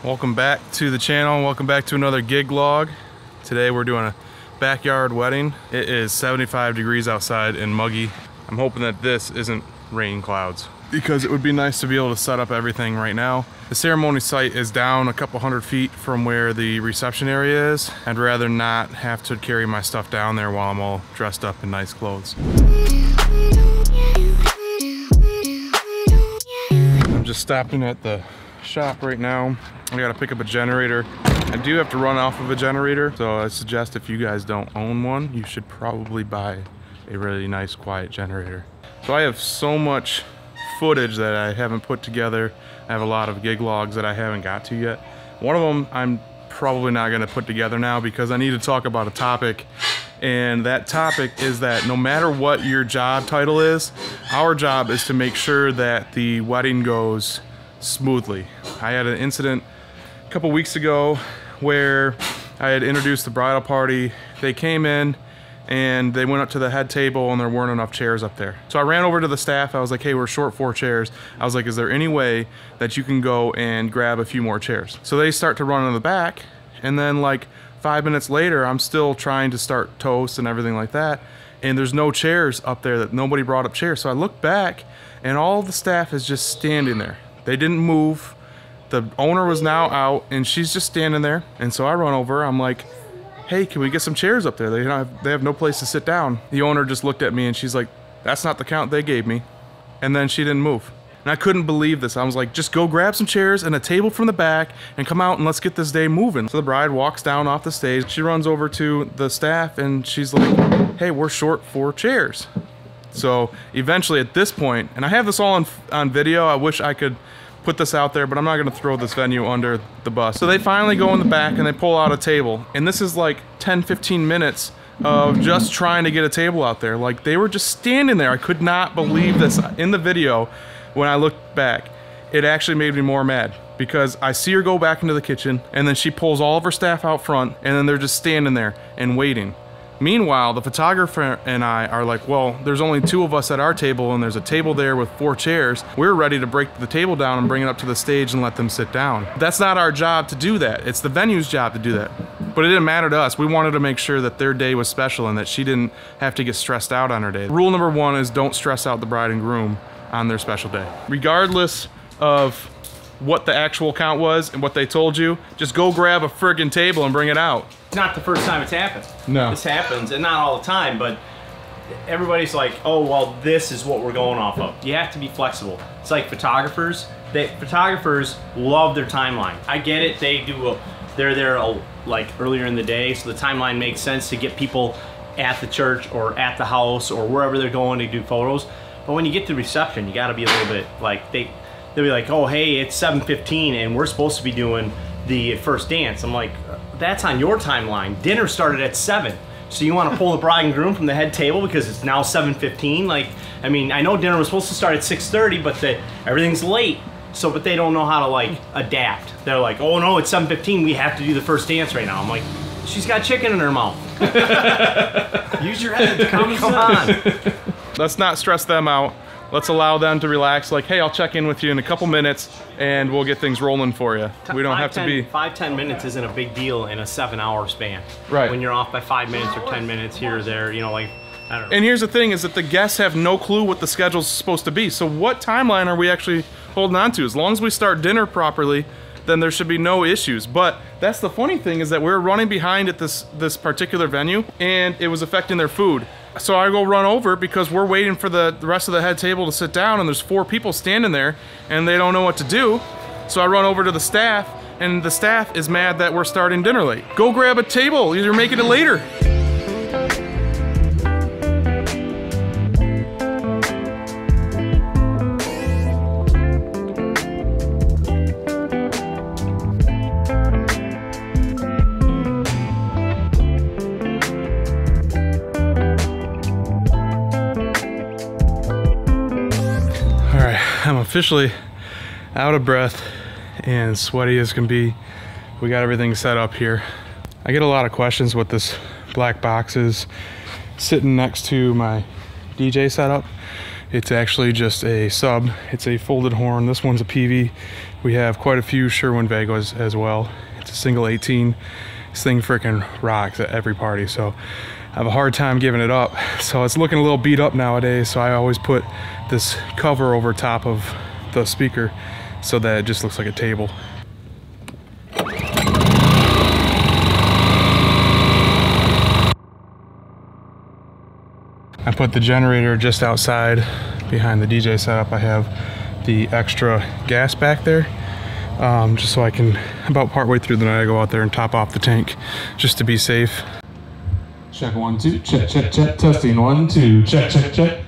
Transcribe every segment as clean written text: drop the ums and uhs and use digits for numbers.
Welcome back to the channel. Welcome back to another gig log. Today we're doing a backyard wedding. It is 75 degrees outside and muggy. I'm hoping that this isn't rain clouds because it would be nice to be able to set up everything right now. The ceremony site is down a couple hundred feet from where the reception area is. I'd rather not have to carry my stuff down there while I'm all dressed up in nice clothes. I'm just stopping at the shop right now. I gotta pick up a generator. I do have to run off of a generator, so I suggest if you guys don't own one, you should probably buy a really nice quiet generator. So I have so much footage that I haven't put together. I have a lot of gig logs that I haven't got to yet. One of them I'm probably not gonna put together now because I need to talk about a topic, and that topic is that no matter what your job title is, our job is to make sure that the wedding goes smoothly. I had an incident a couple weeks ago where I had introduced the bridal party. They came in and they went up to the head table and there weren't enough chairs up there. So I ran over to the staff. I was like, hey, we're short 4 chairs. I was like, is there any way that you can go and grab a few more chairs? So they start to run in the back, and then like 5 minutes later, I'm still trying to start toast and everything like that, and there's no chairs up there, that nobody brought up chairs. So I look back and all the staff is just standing there. They didn't move. The owner was now out and she's just standing there. And so I run over, I'm like, hey, can we get some chairs up there? They have no place to sit down. The owner just looked at me and she's like, that's not the count they gave me. And then she didn't move. And I couldn't believe this. I was like, just go grab some chairs and a table from the back and come out and let's get this day moving. So the bride walks down off the stage. She runs over to the staff and she's like, hey, we're short 4 chairs. So eventually at this point, and I have this all on video, I wish I could put this out there, but I'm not gonna throw this venue under the bus. So they finally go in the back and they pull out a table. And this is like 10-15 minutes of just trying to get a table out there. Like, they were just standing there. I could not believe this. In the video, when I looked back, it actually made me more mad because I see her go back into the kitchen and then she pulls all of her staff out front and then they're just standing there and waiting. Meanwhile, the photographer and I are like, well, there's only 2 of us at our table and there's a table there with 4 chairs. We're ready to break the table down and bring it up to the stage and let them sit down. That's not our job to do that. It's the venue's job to do that. But it didn't matter to us. We wanted to make sure that their day was special and that she didn't have to get stressed out on her day. Rule number 1 is don't stress out the bride and groom on their special day. Regardless of what the actual count was and what they told you, just go grab a friggin' table and bring it out. It's not the first time it's happened. No. This happens, and not all the time, but everybody's like, oh, well, this is what we're going off of. You have to be flexible. It's like photographers. Photographers love their timeline. I get it. They're there like earlier in the day, so the timeline makes sense to get people at the church or at the house or wherever they're going to do photos. But when you get to reception, you got to be a little bit like, they'll be like, oh, hey, it's 7:15 and we're supposed to be doing the first dance. I'm like, that's on your timeline. Dinner started at 7. So you want to pull the bride and groom from the head table because it's now 7:15? Like, I mean, I know dinner was supposed to start at 6:30, but everything's late. So, but they don't know how to like adapt. They're like, oh no, it's 7:15. We have to do the first dance right now. I'm like, she's got chicken in her mouth. Use your head. Come on. Let's not stress them out. Let's allow them to relax. Like, hey, I'll check in with you in a couple minutes and we'll get things rolling for you. We don't have to be... 5-10 minutes isn't a big deal in a 7-hour span. Right. When you're off by 5 minutes or 10 minutes here or there, you know, like, I don't know. And here's the thing is that the guests have no clue what the schedule's supposed to be. So what timeline are we actually holding on to? As long as we start dinner properly, then there should be no issues. But that's the funny thing is that we're running behind at this particular venue and it was affecting their food. So I go run over because we're waiting for the rest of the head table to sit down and there's 4 people standing there and they don't know what to do. So I run over to the staff and the staff is mad that we're starting dinner late. Go grab a table, you're making it later. I'm officially out of breath and sweaty as can be. We got everything set up here. I get a lot of questions what this black box is sitting next to my DJ setup. It's actually just a sub. It's a folded horn. This one's a PV. We have quite a few Cerwin Vegas as well. It's a single 18. This thing freaking rocks at every party, so I have a hard time giving it up. So it's looking a little beat up nowadays, so I always put this cover over top of the speaker so that it just looks like a table. I put the generator just outside behind the DJ setup. I have the extra gas back there, just so I can, about partway through the night, I go out there and top off the tank just to be safe. Check 1 2, check check check, testing 1 2, check check check,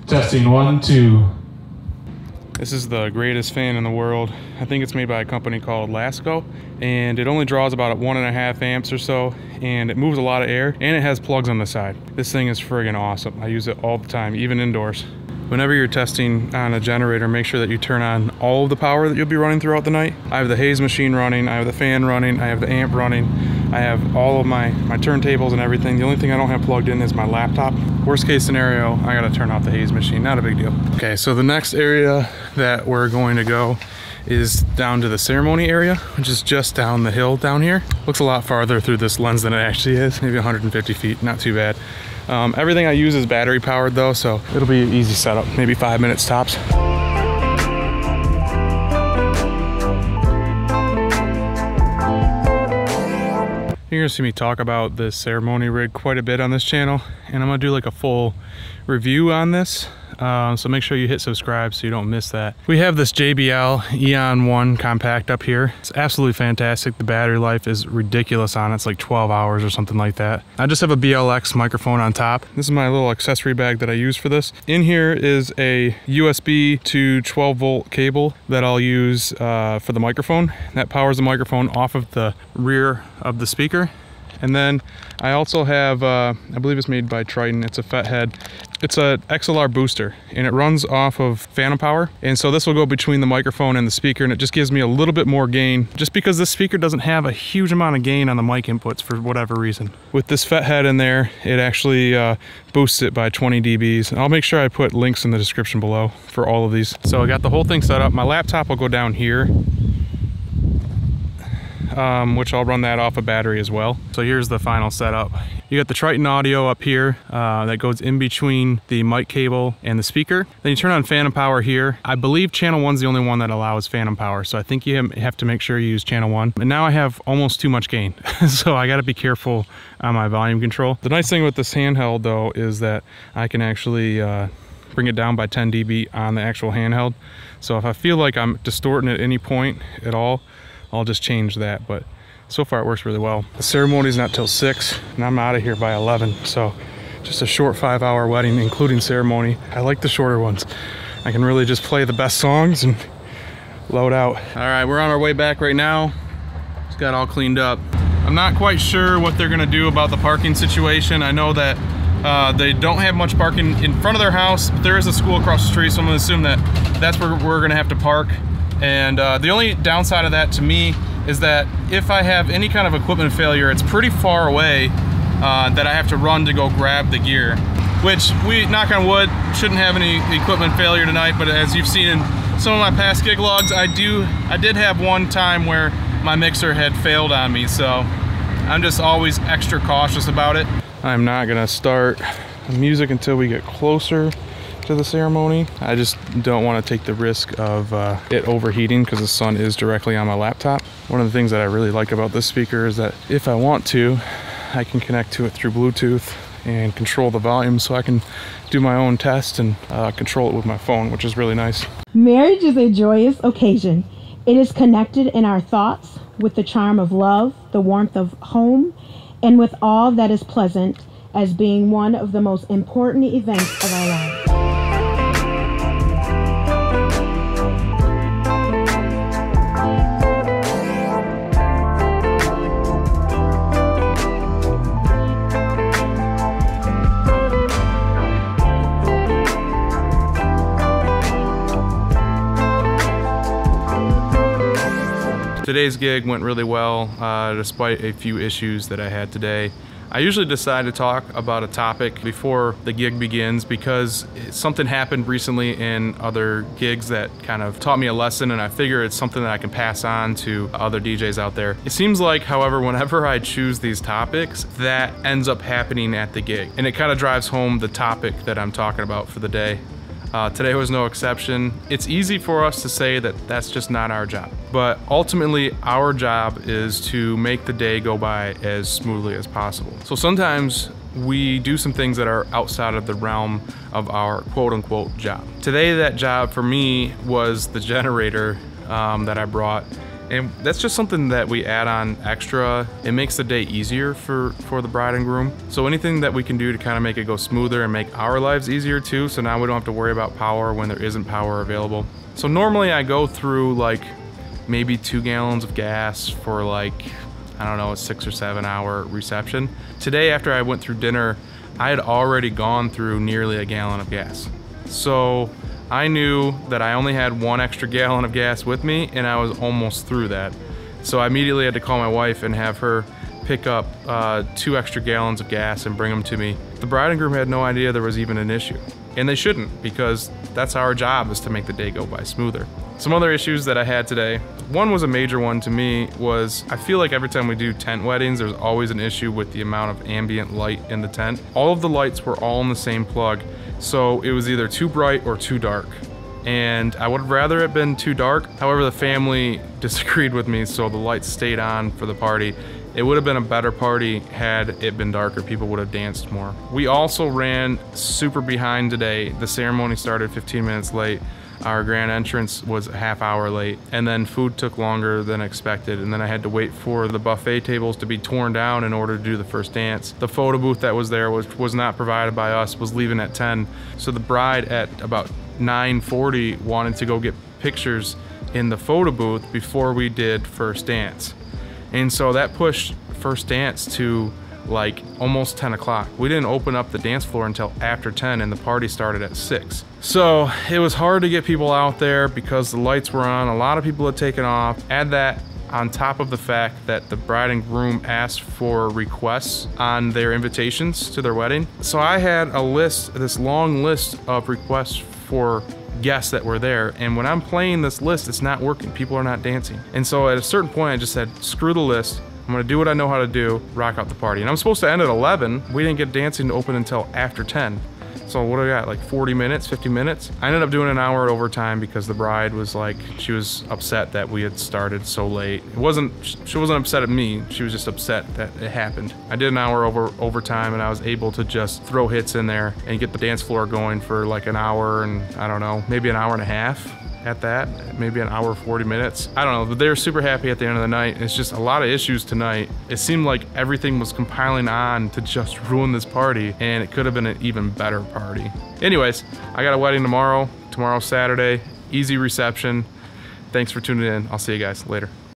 testing 1 2. This is the greatest fan in the world. I think it's made by a company called Lasco, and it only draws about 1.5 amps or so, and it moves a lot of air, and it has plugs on the side. This thing is friggin' awesome. I use it all the time, even indoors. Whenever you're testing on a generator, make sure that you turn on all of the power that you'll be running throughout the night. I have the haze machine running, I have the fan running, I have the amp running, I have all of my turntables and everything. The only thing I don't have plugged in is my laptop. Worst case scenario, I gotta turn off the haze machine, not a big deal. Okay, so the next area that we're going to go is down to the ceremony area, which is just down the hill down here. Looks a lot farther through this lens than it actually is, maybe 150 feet, not too bad. Everything I use is battery powered though, so it'll be an easy setup, maybe 5 minutes tops. You're gonna see me talk about this ceremony rig quite a bit on this channel, and I'm gonna do like a full review on this. So make sure you hit subscribe so you don't miss that. We have this JBL Eon One Compact up here. It's absolutely fantastic. The battery life is ridiculous on it. It's like 12 hours or something like that. I just have a BLX microphone on top. This is my little accessory bag that I use for this. In here is a USB to 12 volt cable that I'll use for the microphone. That powers the microphone off of the rear of the speaker. And then I also have, I believe it's made by Triton. It's a FET head. It's a XLR booster, and it runs off of phantom power. And so this will go between the microphone and the speaker, and it just gives me a little bit more gain, just because this speaker doesn't have a huge amount of gain on the mic inputs for whatever reason. With this FET head in there, it actually boosts it by 20 dBs. And I'll make sure I put links in the description below for all of these. So I got the whole thing set up. My laptop will go down here, which I'll run that off a battery as well. So here's the final setup. You got the Triton audio up here that goes in between the mic cable and the speaker. Then you turn on phantom power here. I believe channel 1's the only one that allows phantom power, so I think you have to make sure you use channel 1. And now I have almost too much gain, so I gotta be careful on my volume control. The nice thing with this handheld though is that I can actually bring it down by 10 dB on the actual handheld. So if I feel like I'm distorting at any point at all, I'll just change that, but so far it works really well. The ceremony's not till 6, and I'm out of here by 11, so just a short 5-hour wedding, including ceremony. I like the shorter ones. I can really just play the best songs and load out. All right, we're on our way back right now. It's got all cleaned up. I'm not quite sure what they're gonna do about the parking situation. I know that they don't have much parking in front of their house, but there is a school across the street, so I'm gonna assume that that's where we're gonna have to park. And the only downside of that to me is that if I have any kind of equipment failure, it's pretty far away that I have to run to go grab the gear, which we, knock on wood, shouldn't have any equipment failure tonight. But as you've seen in some of my past gig logs, I did have one time where my mixer had failed on me, so I'm just always extra cautious about it. I'm not gonna start the music until we get closer to the ceremony. I just don't want to take the risk of it overheating because the sun is directly on my laptop. One of the things that I really like about this speaker is that if I want to, I can connect to it through Bluetooth and control the volume, so I can do my own test and control it with my phone, which is really nice. Marriage is a joyous occasion. It is connected in our thoughts with the charm of love, the warmth of home, and with all that is pleasant, as being one of the most important events of our lives. Today's gig went really well, despite a few issues that I had today. I usually decide to talk about a topic before the gig begins because something happened recently in other gigs that kind of taught me a lesson, and I figure it's something that I can pass on to other DJs out there. It seems like, however, whenever I choose these topics, that ends up happening at the gig, and it kind of drives home the topic that I'm talking about for the day. Today was no exception. It's easy for us to say that that's just not our job, but ultimately our job is to make the day go by as smoothly as possible. So sometimes we do some things that are outside of the realm of our quote-unquote job. Today that job for me was the generator that I brought. And that's just something that we add on extra. It makes the day easier for the bride and groom. So anything that we can do to kind of make it go smoother and make our lives easier too, so now we don't have to worry about power when there isn't power available. So normally I go through like maybe 2 gallons of gas for like, I don't know, a 6 or 7 hour reception. Today, after I went through dinner, I had already gone through nearly a gallon of gas. So I knew that I only had 1 extra gallon of gas with me, and I was almost through that. So I immediately had to call my wife and have her pick up 2 extra gallons of gas and bring them to me. The bride and groom had no idea there was even an issue. And they shouldn't, because that's our job, is to make the day go by smoother. Some other issues that I had today, one was a major one to me, was I feel like every time we do tent weddings, there's always an issue with the amount of ambient light in the tent. All of the lights were all in the same plug, so it was either too bright or too dark. And I would have rather it been too dark. However, the family disagreed with me, so the lights stayed on for the party. It would have been a better party had it been darker. People would have danced more. We also ran super behind today. The ceremony started 15 minutes late. Our grand entrance was a half hour late, and then food took longer than expected, and then I had to wait for the buffet tables to be torn down in order to do the first dance. The photo booth that was there was not provided by us, was leaving at 10. So the bride at about 9:40 wanted to go get pictures in the photo booth before we did first dance. And so that pushed first dance to like almost 10 o'clock. We didn't open up the dance floor until after 10, and the party started at 6. So it was hard to get people out there because the lights were on. A lot of people had taken off. Add that on top of the fact that the bride and groom asked for requests on their invitations to their wedding. So I had a list, this long list of requests for guests that were there, and when I'm playing this list, it's not working. People are not dancing. And so at a certain point, I just said, screw the list. I'm gonna do what I know how to do, rock out the party. And I'm supposed to end at 11. We didn't get dancing to open until after 10. So what do I got, like 40 minutes, 50 minutes? I ended up doing an hour overtime because the bride was like, she was upset that we had started so late. She wasn't upset at me, she was just upset that it happened. I did an hour overtime, and I was able to just throw hits in there and get the dance floor going for like an hour, and I don't know, maybe an hour and a half. At that, maybe an hour, 40 minutes. I don't know, but they were super happy at the end of the night. It's just a lot of issues tonight. It seemed like everything was compiling on to just ruin this party, and it could have been an even better party. Anyways, I got a wedding tomorrow. Tomorrow's Saturday, easy reception. Thanks for tuning in. I'll see you guys later.